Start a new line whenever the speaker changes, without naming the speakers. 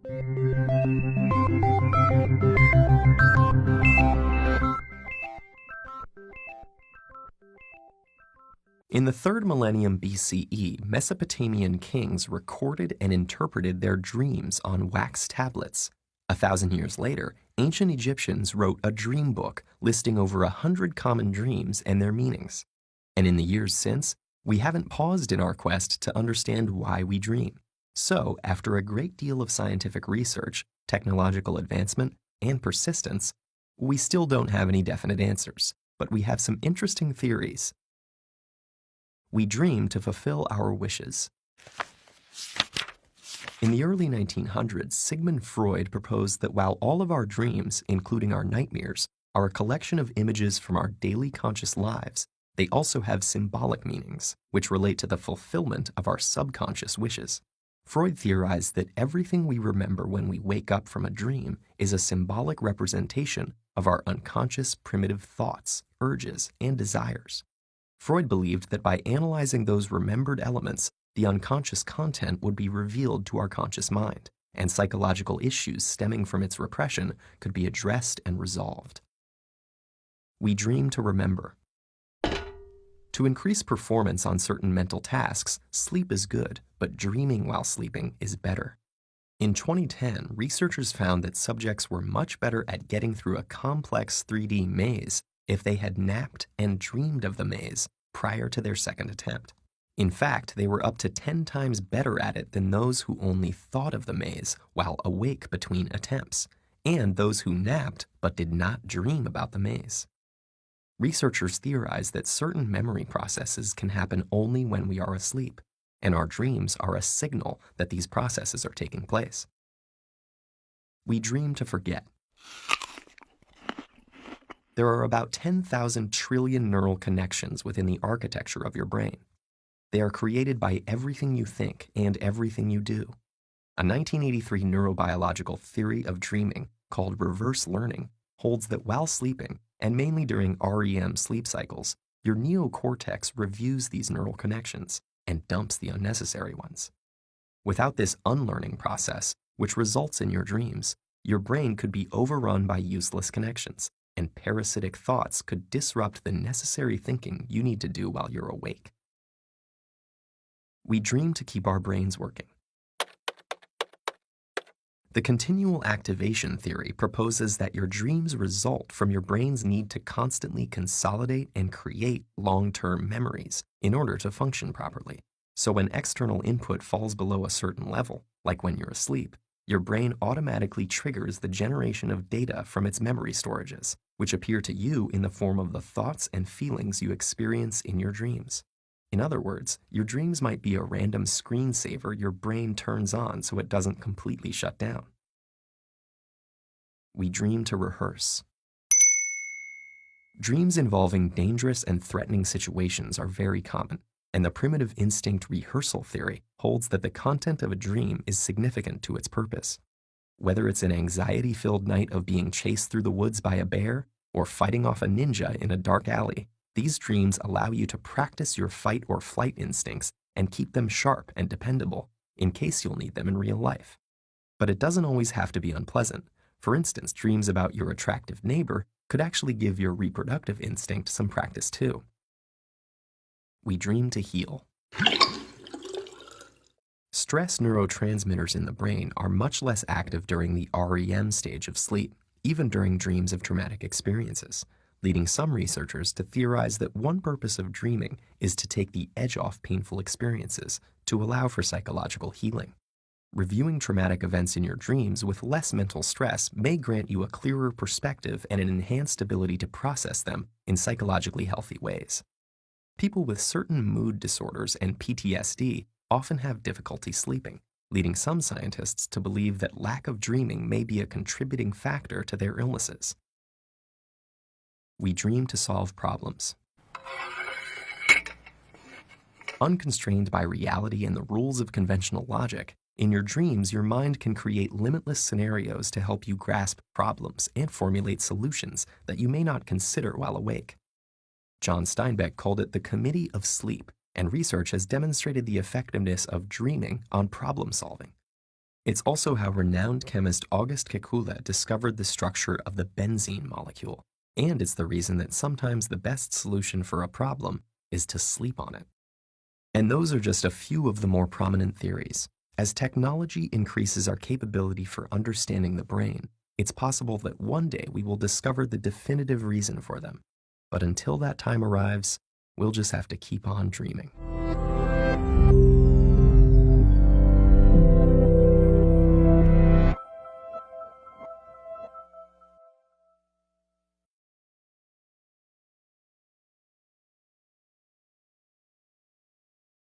In the 3rd millennium BCE, Mesopotamian kings recorded and interpreted their dreams on wax tablets. 1,000 years later, ancient Egyptians wrote a dream book listing over 100 common dreams and their meanings. And in the years since, we haven't paused in our quest to understand why we dream. So, after a great deal of scientific research, technological advancement, and persistence, we still don't have any definite answers, but we have some interesting theories. We dream to fulfill our wishes. In the early 1900s, Sigmund Freud proposed that while all of our dreams, including our nightmares, are a collection of images from our daily conscious lives, they also have symbolic meanings, which relate to the fulfillment of our subconscious wishes. Freud theorized that everything we remember when we wake up from a dream is a symbolic representation of our unconscious primitive thoughts, urges, and desires. Freud believed that by analyzing those remembered elements, the unconscious content would be revealed to our conscious mind, and psychological issues stemming from its repression could be addressed and resolved. We dream to remember. To increase performance on certain mental tasks, sleep is good, but dreaming while sleeping is better. In 2010, researchers found that subjects were much better at getting through a complex 3D maze if they had napped and dreamed of the maze prior to their second attempt. In fact, they were up to 10 times better at it than those who only thought of the maze while awake between attempts, and those who napped but did not dream about the maze. Researchers theorize that certain memory processes can happen only when we are asleep, and our dreams are a signal that these processes are taking place. We dream to forget. There are about 10,000 trillion neural connections within the architecture of your brain. They are created by everything you think and everything you do. A 1983 neurobiological theory of dreaming called reverse learning holds that while sleeping, and mainly during REM sleep cycles, your neocortex reviews these neural connections and dumps the unnecessary ones. Without this unlearning process, which results in your dreams, your brain could be overrun by useless connections, and parasitic thoughts could disrupt the necessary thinking you need to do while you're awake. We dream to keep our brains working. The continual activation theory proposes that your dreams result from your brain's need to constantly consolidate and create long-term memories in order to function properly. So when external input falls below a certain level, like when you're asleep, your brain automatically triggers the generation of data from its memory storages, which appear to you in the form of the thoughts and feelings you experience in your dreams. In other words, your dreams might be a random screensaver your brain turns on so it doesn't completely shut down. We dream to rehearse. Dreams involving dangerous and threatening situations are very common, and the primitive instinct rehearsal theory holds that the content of a dream is significant to its purpose. Whether it's an anxiety-filled night of being chased through the woods by a bear or fighting off a ninja in a dark alley, these dreams allow you to practice your fight or flight instincts and keep them sharp and dependable in case you'll need them in real life. But it doesn't always have to be unpleasant. For instance, dreams about your attractive neighbor could actually give your reproductive instinct some practice too. We dream to heal. Stress neurotransmitters in the brain are much less active during the REM stage of sleep, even during dreams of traumatic experiences, leading some researchers to theorize that one purpose of dreaming is to take the edge off painful experiences to allow for psychological healing. Reviewing traumatic events in your dreams with less mental stress may grant you a clearer perspective and an enhanced ability to process them in psychologically healthy ways. People with certain mood disorders and PTSD often have difficulty sleeping, leading some scientists to believe that lack of dreaming may be a contributing factor to their illnesses. We dream to solve problems. Unconstrained by reality and the rules of conventional logic, in your dreams, your mind can create limitless scenarios to help you grasp problems and formulate solutions that you may not consider while awake. John Steinbeck called it the committee of sleep, and research has demonstrated the effectiveness of dreaming on problem solving. It's also how renowned chemist August Kekule discovered the structure of the benzene molecule, and it's the reason that sometimes the best solution for a problem is to sleep on it. And those are just a few of the more prominent theories. As technology increases our capability for understanding the brain, it's possible that one day we will discover the definitive reason for them. But until that time arrives, we'll just have to keep on dreaming.